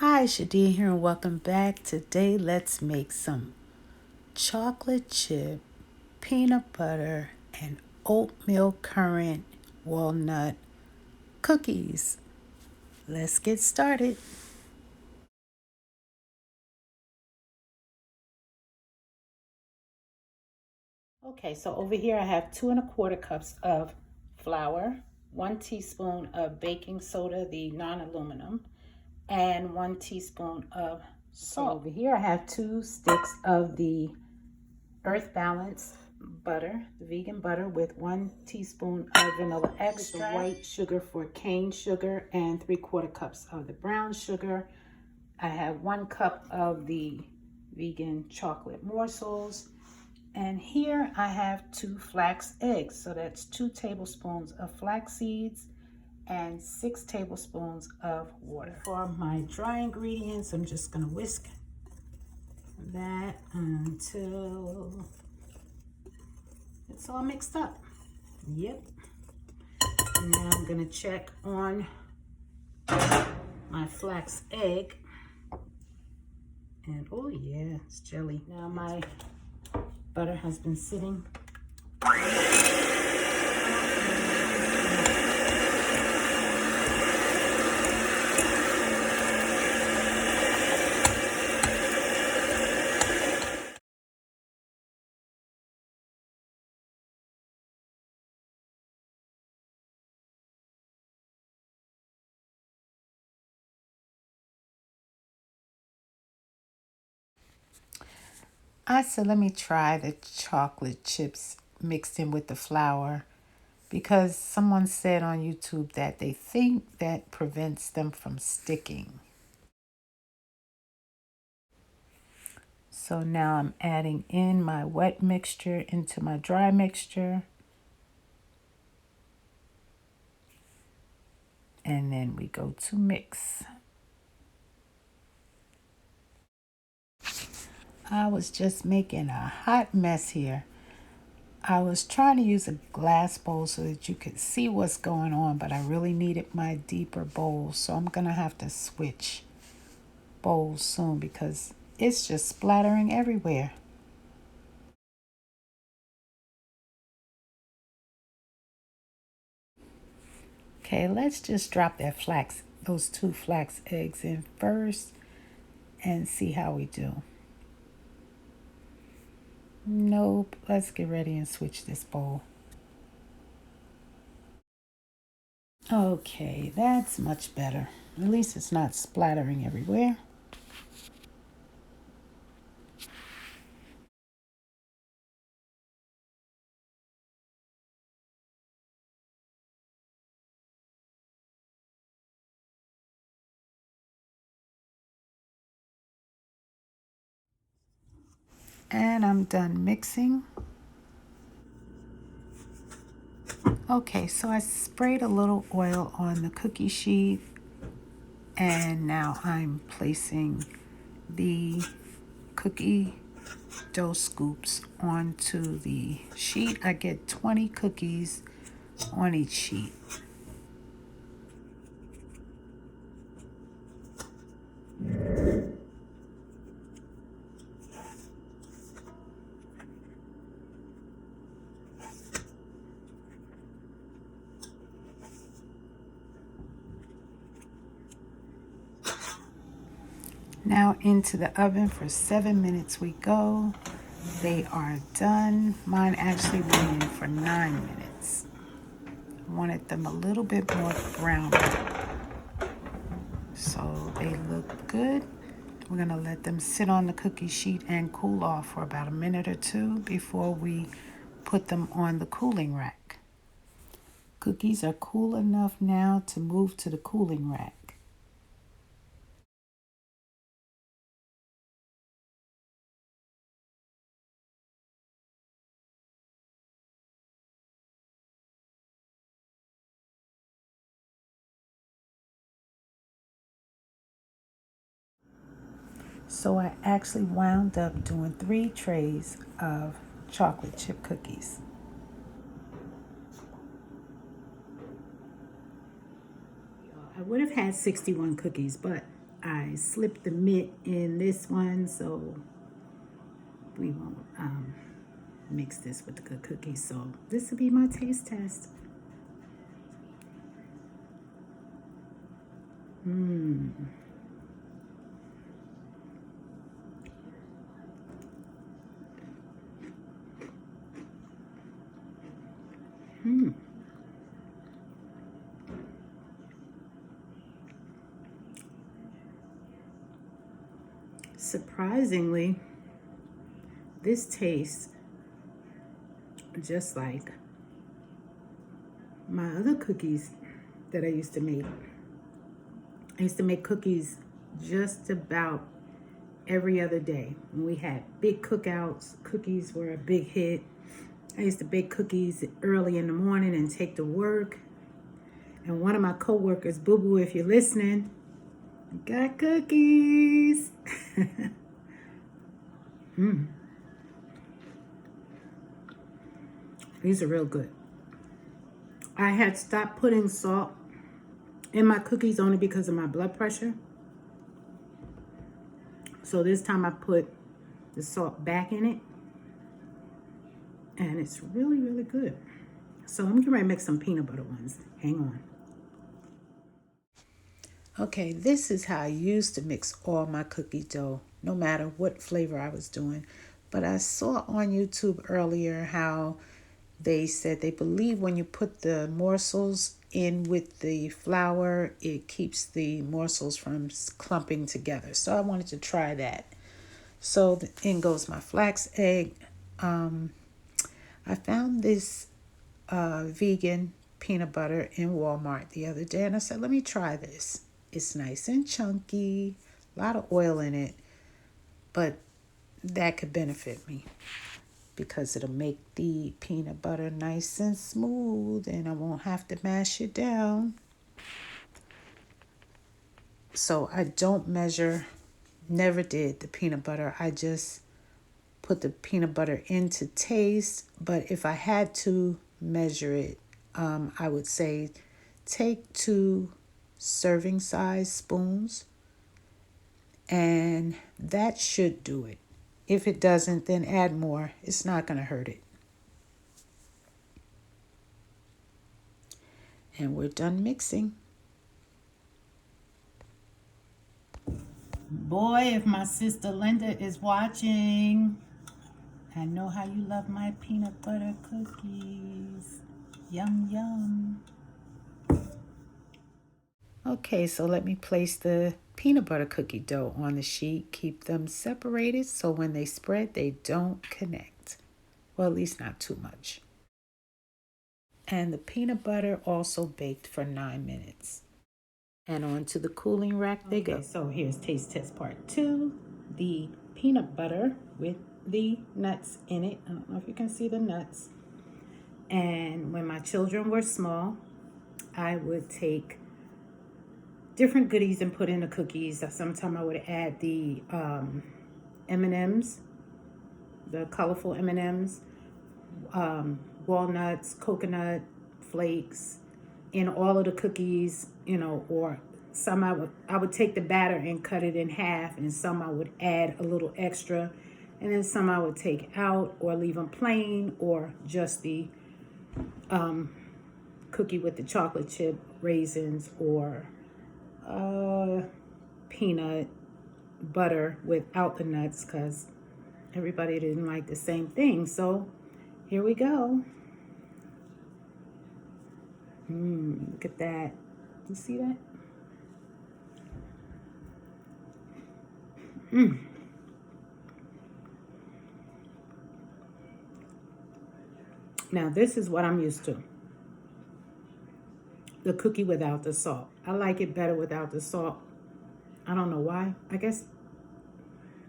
Hi, Shadine here and welcome back. Today let's make some chocolate chip, peanut butter, and oatmeal currant walnut cookies. Let's get started. Okay, so over here I have 2¼ cups of flour, 1 teaspoon of baking soda, the non-aluminum, and 1 teaspoon of salt. Over here I have 2 sticks of the Earth Balance butter, the vegan butter, with 1 teaspoon of vanilla extract, white sugar for cane sugar, and 3/4 cups of the brown sugar. I have 1 cup of the vegan chocolate morsels. And here I have 2 flax eggs. So that's 2 tablespoons of flax seeds and 6 tablespoons of water. For my dry ingredients, I'm just gonna whisk that until it's all mixed up. Yep. And now I'm gonna check on my flax egg. And oh yeah, it's jelly. Now my butter has been sitting. I said, let me try the chocolate chips mixed in with the flour because someone said on YouTube that they think that prevents them from sticking. So now I'm adding in my wet mixture into my dry mixture. And then we go to mix. I was just making a hot mess here. I was trying to use a glass bowl so that you could see what's going on, but I really needed my deeper bowl. So I'm going to have to switch bowls soon because it's just splattering everywhere. Okay, let's just drop those 2 flax eggs in first and see how we do. Nope, let's get ready and switch this bowl. Okay, that's much better. At least it's not splattering everywhere. And I'm done mixing. Okay, so I sprayed a little oil on the cookie sheet, and now I'm placing the cookie dough scoops onto the sheet. I get 20 cookies on each sheet. Now into the oven for 7 minutes we go. They are done. Mine actually went in for 9 minutes. I wanted them a little bit more brown, so they look good. We're gonna let them sit on the cookie sheet and cool off for about a minute or two before we put them on the cooling rack. Cookies are cool enough now to move to the cooling rack. So I actually wound up doing 3 trays of chocolate chip cookies. I would have had 61 cookies, but I slipped the mint in this one, so we won't mix this with the good cookies. So this will be my taste test. Mmm. Hmm. Surprisingly, this tastes just like my other cookies that I used to make. I used to make cookies just about every other day. When we had big cookouts, cookies were a big hit. I used to bake cookies early in the morning and take to work. And one of my coworkers, Boo Boo, if you're listening, got cookies. These are real good. I had stopped putting salt in my cookies only because of my blood pressure. So this time I put the salt back in it. And it's really, really good. So I'm getting ready to make some peanut butter ones. Hang on. Okay, this is how I used to mix all my cookie dough, no matter what flavor I was doing. But I saw on YouTube earlier how they said they believe when you put the morsels in with the flour, it keeps the morsels from clumping together. So I wanted to try that. So in goes my flax egg. I found this vegan peanut butter in Walmart the other day, and I said, let me try this. It's nice and chunky, a lot of oil in it, but that could benefit me because it'll make the peanut butter nice and smooth and I won't have to mash it down. So I don't measure, never did the peanut butter. I just put the peanut butter in to taste, but if I had to measure it, I would say take 2 serving size spoons and that should do it. If it doesn't, then add more. It's not going to hurt it. And we're done mixing. Boy, if my sister Linda is watching, I know how you love my peanut butter cookies. Yum, yum. Okay, so let me place the peanut butter cookie dough on the sheet. Keep them separated so when they spread, they don't connect. Well, at least not too much. And the peanut butter also baked for 9 minutes. And onto the cooling rack they go. So here's taste test part 2. The peanut butter with the nuts in it. I don't know if you can see the nuts. And when my children were small, I would take different goodies and put in the cookies. Sometimes I would add the M&Ms, the colorful M&Ms, walnuts, coconut flakes in all of the cookies, or some I would take the batter and cut it in half, and some I would add a little extra, and then some I would take out or leave them plain, or just the cookie with the chocolate chip raisins, or peanut butter without the nuts, because everybody didn't like the same thing. So here we go. Look at that. You see that? Now this is what I'm used to. The cookie without the salt. I like it better without the salt. I don't know why. I guess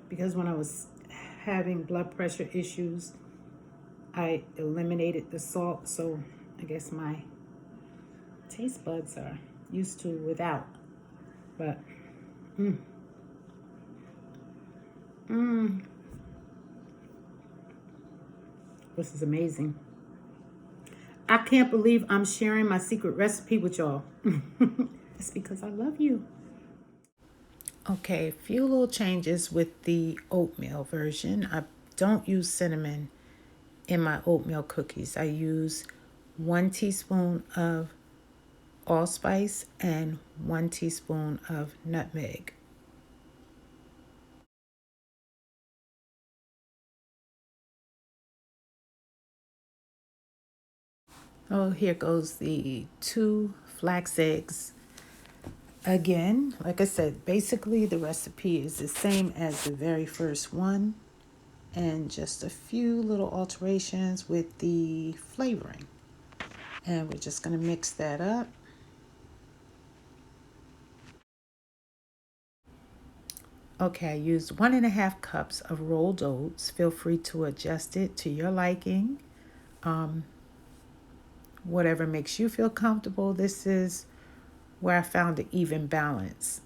because when I was having blood pressure issues, I eliminated the salt. So I guess my taste buds are used to without. But this is amazing. I can't believe I'm sharing my secret recipe with y'all. It's because I love you. Okay, a few little changes with the oatmeal version. I don't use cinnamon in my oatmeal cookies. I use 1 teaspoon of allspice and 1 teaspoon of nutmeg. Oh, here goes the 2 flax eggs. Again, like I said, basically the recipe is the same as the very first one, and just a few little alterations with the flavoring. And we're just going to mix that up. Okay, I used 1.5 cups of rolled oats. Feel free to adjust it to your liking. Whatever makes you feel comfortable. This is where I found the even balance.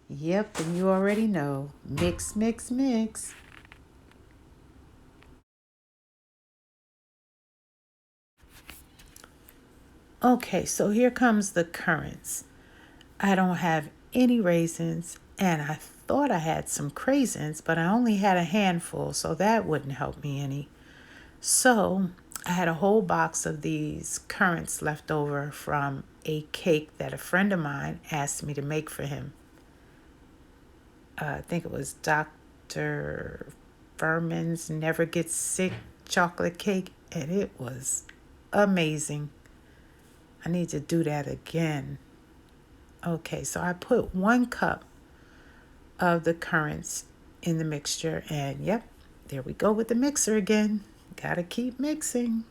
Yep, and you already know. Mix, mix, mix. Okay, so here comes the currants. I don't have any raisins, and I thought I had some craisins, but I only had a handful, so that wouldn't help me any. So I had a whole box of these currants left over from a cake that a friend of mine asked me to make for him. I think it was Dr. Furman's Never Get Sick chocolate cake, and it was amazing. I need to do that again. Okay, so I put 1 cup of the currants in the mixture, and yep, there we go with the mixer again. Gotta keep mixing.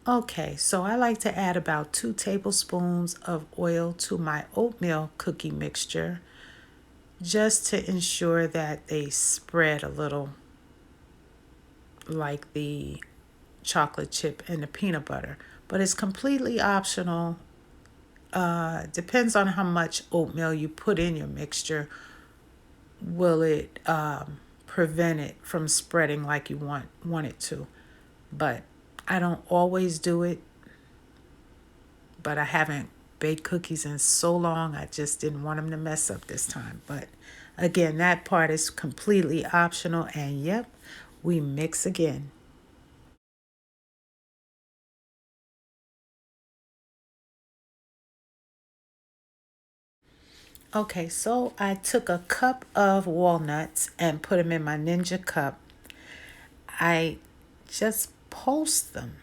Okay, so I like to add about 2 tablespoons of oil to my oatmeal cookie mixture just to ensure that they spread a little like the chocolate chip and the peanut butter. But it's completely optional. Depends on how much oatmeal you put in your mixture. Will it prevent it from spreading like you want it to? But I don't always do it. But I haven't baked cookies in so long. I just didn't want them to mess up this time. But again, that part is completely optional. And yep, we mix again. Okay, so I took a cup of walnuts and put them in my Ninja cup. I just pulsed them.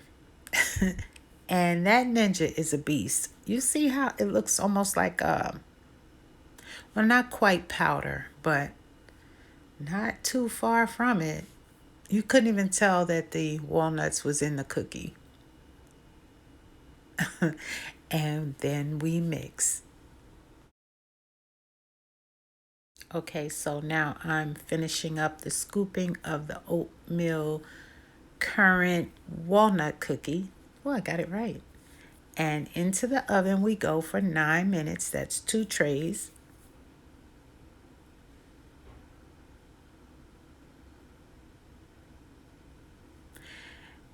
And that Ninja is a beast. You see how it looks almost like, well, not quite powder, but not too far from it. You couldn't even tell that the walnuts was in the cookie. And then we mix. Okay, so now I'm finishing up the scooping of the oatmeal currant walnut cookie. Well, I got it right. And into the oven we go for 9 minutes. That's 2 trays.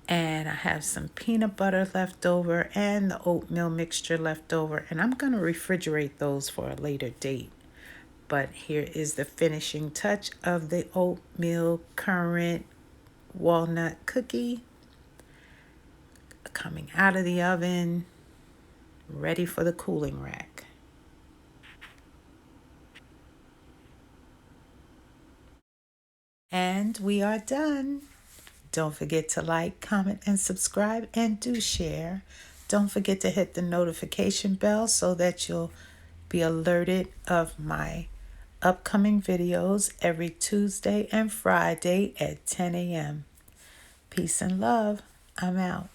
And I have some peanut butter left over and the oatmeal mixture left over. And I'm going to refrigerate those for a later date. But here is the finishing touch of the oatmeal currant walnut cookie coming out of the oven, ready for the cooling rack. And we are done. Don't forget to like, comment, and subscribe, and do share. Don't forget to hit the notification bell so that you'll be alerted of my upcoming videos every Tuesday and Friday at 10 a.m. Peace and love. I'm out.